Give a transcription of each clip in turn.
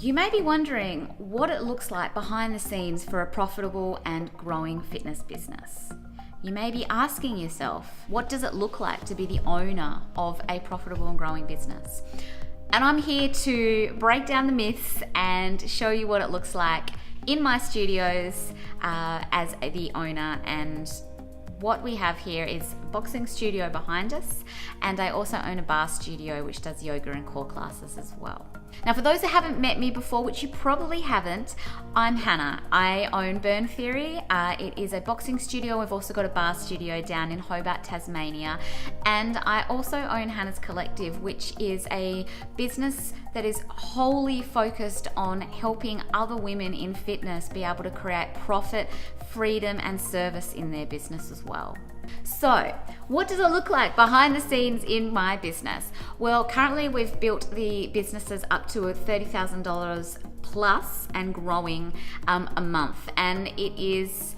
You may be wondering what it looks like behind the scenes for a profitable and growing fitness business. You may be asking yourself, what does it look like to be the owner of a profitable and growing business? And I'm here to break down the myths and show you what it looks like in my studios as the owner. And what we have here is a boxing studio behind us, and I also own a bar studio which does yoga and core classes as well. Now, for those that haven't met me before, which you probably haven't, I'm Hannah. I own Burn Theory. It is a boxing studio. We've also got a bar studio down in Hobart, Tasmania. And I also own Hannah's Collective, which is a business that is wholly focused on helping other women in fitness be able to create profit, freedom, and service in their business as well. So, what does it look like behind the scenes in my business? Well, currently we've built the businesses up to $30,000 plus and growing a month, and it is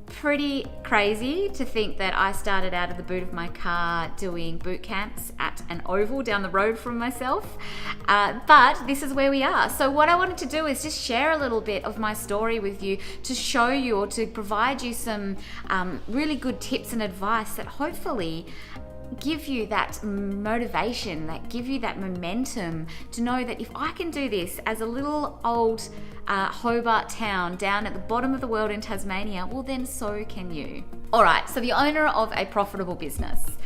pretty crazy to think that I started out of the boot of my car doing boot camps at an oval down the road from myself, but this is where we are. So what I wanted to do is just share a little bit of my story with you to show you or to provide you some really good tips and advice that hopefully give you that motivation, that give you that momentum to know that if I can do this as a little old Hobart town down at the bottom of the world in Tasmania, well then so can you. All right, so the owner of a profitable business.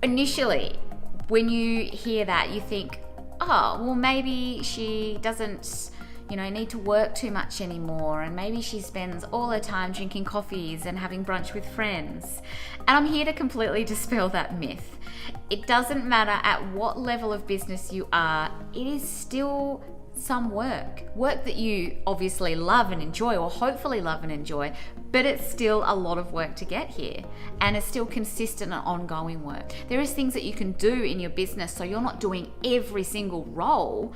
Initially, when you hear that, you think, oh, well maybe she doesn't need to work too much anymore, and maybe she spends all her time drinking coffees and having brunch with friends. And I'm here to completely dispel that myth. It doesn't matter at what level of business you are, it is still some work that you obviously love and enjoy, or hopefully love and enjoy, but it's still a lot of work to get here, and it's still consistent and ongoing work. There is things that you can do in your business so you're not doing every single role,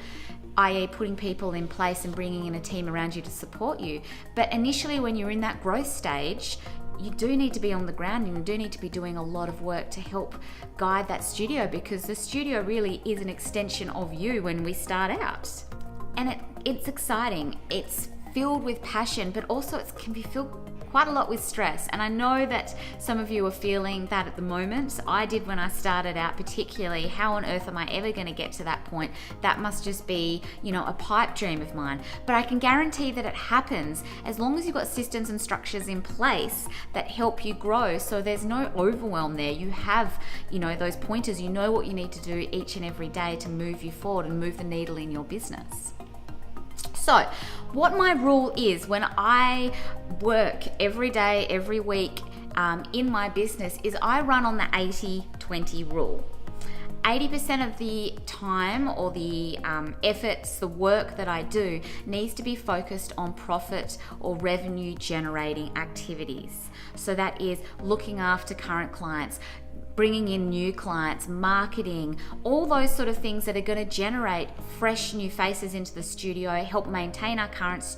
i.e. putting people in place and bringing in a team around you to support you. But initially, when you're in that growth stage, you do need to be on the ground, and you do need to be doing a lot of work to help guide that studio, because the studio really is an extension of you when we start out. And it's exciting, it's filled with passion, but also it can be filled quite a lot with stress. And I know that some of you are feeling that at the moment. I did when I started out, particularly. How on earth am I ever going to get to that point? That must just be, a pipe dream of mine. But I can guarantee that it happens as long as you've got systems and structures in place that help you grow. So there's no overwhelm there. You have, those pointers. You know what you need to do each and every day to move you forward and move the needle in your business. So, what my rule is when I work every day, every week in my business is I run on the 80-20 rule. 80% of the time or the efforts, the work that I do needs to be focused on profit or revenue generating activities. So that is looking after current clients, bringing in new clients, marketing, all those sort of things that are going to generate fresh new faces into the studio, help maintain our current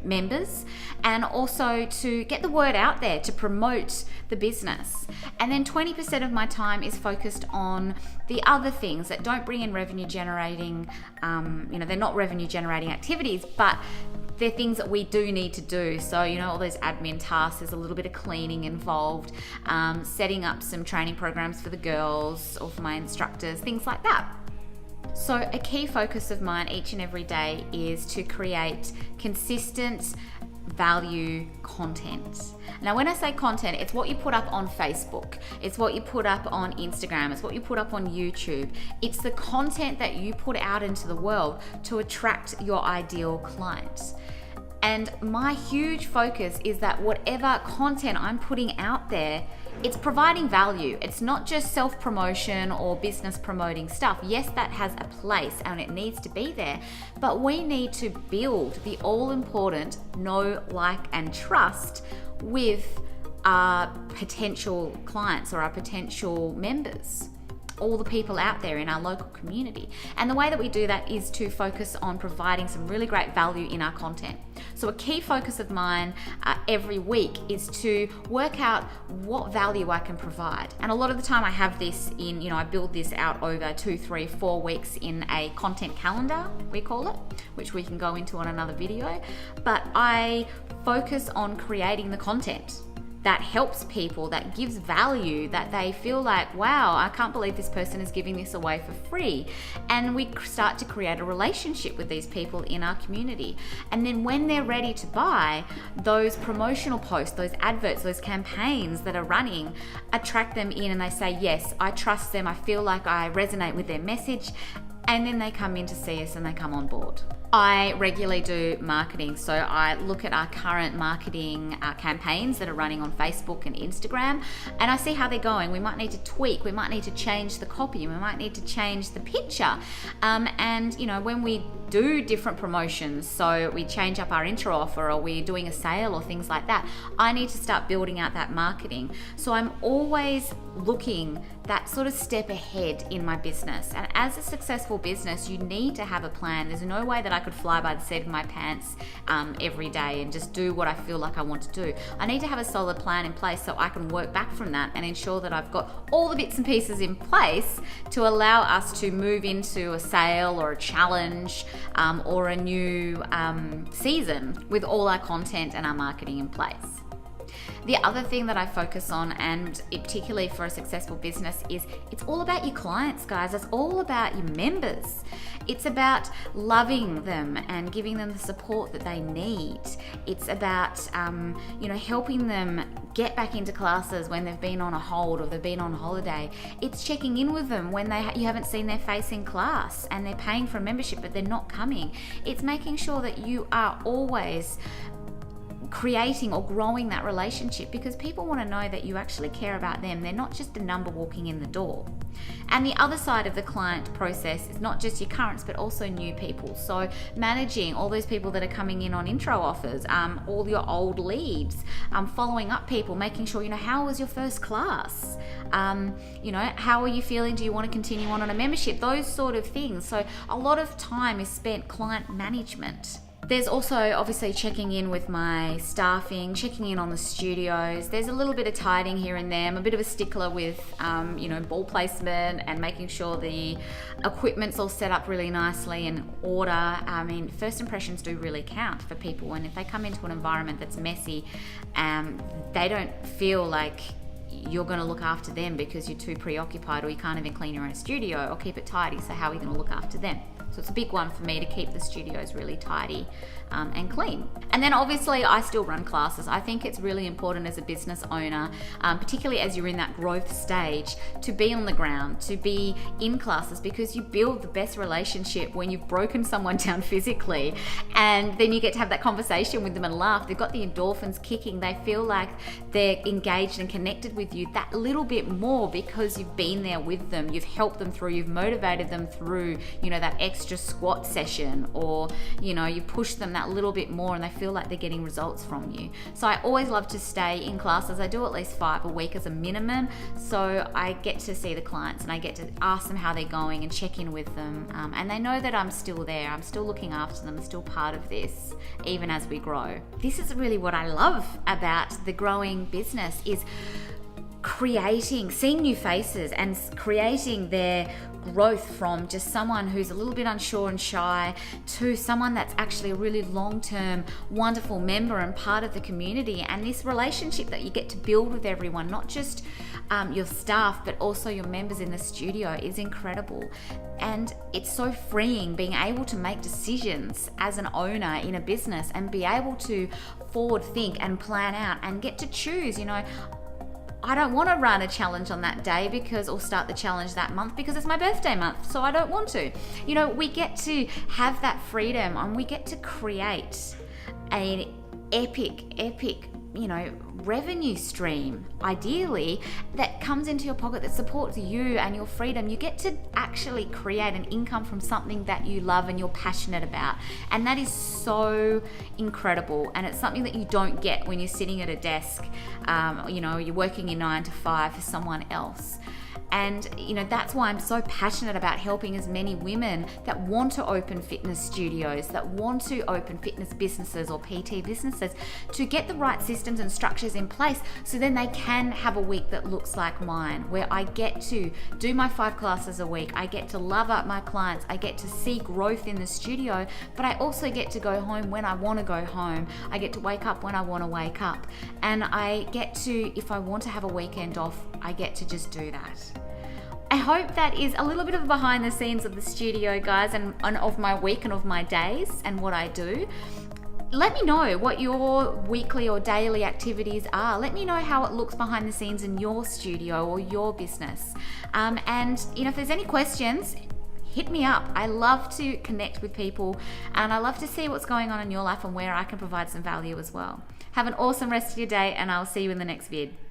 members, and also to get the word out there to promote the business. And then 20% of my time is focused on the other things that don't bring in revenue generating, they're not revenue generating activities, but they're things that we do need to do. So, all those admin tasks, there's a little bit of cleaning involved, setting up some training programs for the girls or for my instructors, things like that. So a key focus of mine each and every day is to create consistent value content. Now, when I say content, it's what you put up on Facebook, it's what you put up on Instagram, it's what you put up on YouTube. It's the content that you put out into the world to attract your ideal clients. And my huge focus is that whatever content I'm putting out there, it's providing value. It's not just self-promotion or business promoting stuff. Yes, that has a place and it needs to be there, but we need to build the all-important know, like, and trust with our potential clients or our potential members. all the people out there in our local community. And the way that we do that is to focus on providing some really great value in our content. So a key focus of mine every week is to work out what value I can provide. And a lot of the time I have this in, I build this out over 2, 3, 4 weeks in a content calendar, we call it, which we can go into on another video. But I focus on creating the content that helps people, that gives value, that they feel like, wow, I can't believe this person is giving this away for free. And we start to create a relationship with these people in our community. And then when they're ready to buy, those promotional posts, those adverts, those campaigns that are running, attract them in and they say, yes, I trust them, I feel like I resonate with their message. And then they come in to see us and they come on board. I regularly do marketing, so I look at our current marketing campaigns that are running on Facebook and Instagram, and I see how they're going. We might need to tweak, we might need to change the copy, we might need to change the picture. And when we do different promotions, so we change up our intro offer or we're doing a sale or things like that, I need to start building out that marketing. So I'm always looking that sort of step ahead in my business. And as a successful business, you need to have a plan. There's no way that I could fly by the seat of my pants every day and just do what I feel like I want to do. I need to have a solid plan in place so I can work back from that and ensure that I've got all the bits and pieces in place to allow us to move into a sale or a challenge or a new season with all our content and our marketing in place. The other thing that I focus on, and particularly for a successful business, is it's all about your clients, guys. It's all about your members. It's about loving them and giving them the support that they need. It's about, helping them get back into classes when they've been on a hold or they've been on holiday. It's checking in with them when you haven't seen their face in class and they're paying for a membership but they're not coming. It's making sure that you are always creating or growing that relationship, because people want to know that you actually care about them. They're not just a number walking in the door. And the other side of the client process is not just your currents but also new people. So managing all those people that are coming in on intro offers, all your old leads, following up people, making sure, how was your first class? How are you feeling? Do you want to continue on a membership? Those sort of things. So a lot of time is spent client management. There's also obviously checking in with my staffing, checking in on the studios. There's a little bit of tidying here and there. I'm a bit of a stickler with, ball placement and making sure the equipment's all set up really nicely in order. First impressions do really count for people, and if they come into an environment that's messy, they don't feel like you're going to look after them because you're too preoccupied or you can't even clean your own studio or keep it tidy. So how are you going to look after them? So it's a big one for me to keep the studios really tidy and clean. And then obviously I still run classes. I think it's really important as a business owner, particularly as you're in that growth stage, to be on the ground, to be in classes, because you build the best relationship when you've broken someone down physically, and then you get to have that conversation with them and laugh. They've got the endorphins kicking. They feel like they're engaged and connected with you that little bit more because you've been there with them, you've helped them through, you've motivated them through, that extra squat session, or you push them that little bit more and they feel like they're getting results from you. So I always love to stay in classes. I do at least 5 a week as a minimum, so I get to see the clients and I get to ask them how they're going and check in with them, and they know that I'm still there, I'm still looking after them, I'm still part of this even as we grow. This is really what I love about the growing business, is seeing new faces and creating their growth from just someone who's a little bit unsure and shy to someone that's actually a really long-term wonderful member and part of the community. And this relationship that you get to build with everyone, not just your staff but also your members in the studio, is incredible. And it's so freeing being able to make decisions as an owner in a business and be able to forward think and plan out and get to choose. I don't want to run a challenge on that day or start the challenge that month because it's my birthday month, so I don't want to. We get to have that freedom and we get to create an epic revenue stream, ideally, that comes into your pocket that supports you and your freedom. You get to actually create an income from something that you love and you're passionate about. And that is so incredible. And it's something that you don't get when you're sitting at a desk, you're working your 9 to 5 for someone else. And that's why I'm so passionate about helping as many women that want to open fitness studios, that want to open fitness businesses or PT businesses, to get the right systems and structures in place so then they can have a week that looks like mine, where I get to do my 5 classes a week, I get to love up my clients, I get to see growth in the studio, but I also get to go home when I want to go home. I get to wake up when I want to wake up. And I get to, if I want to have a weekend off, I get to just do that. I hope that is a little bit of behind the scenes of the studio, guys, and of my week and of my days and what I do. Let me know what your weekly or daily activities are. Let me know how it looks behind the scenes in your studio or your business. And if there's any questions, hit me up. I love to connect with people, and I love to see what's going on in your life and where I can provide some value as well. Have an awesome rest of your day, and I'll see you in the next vid.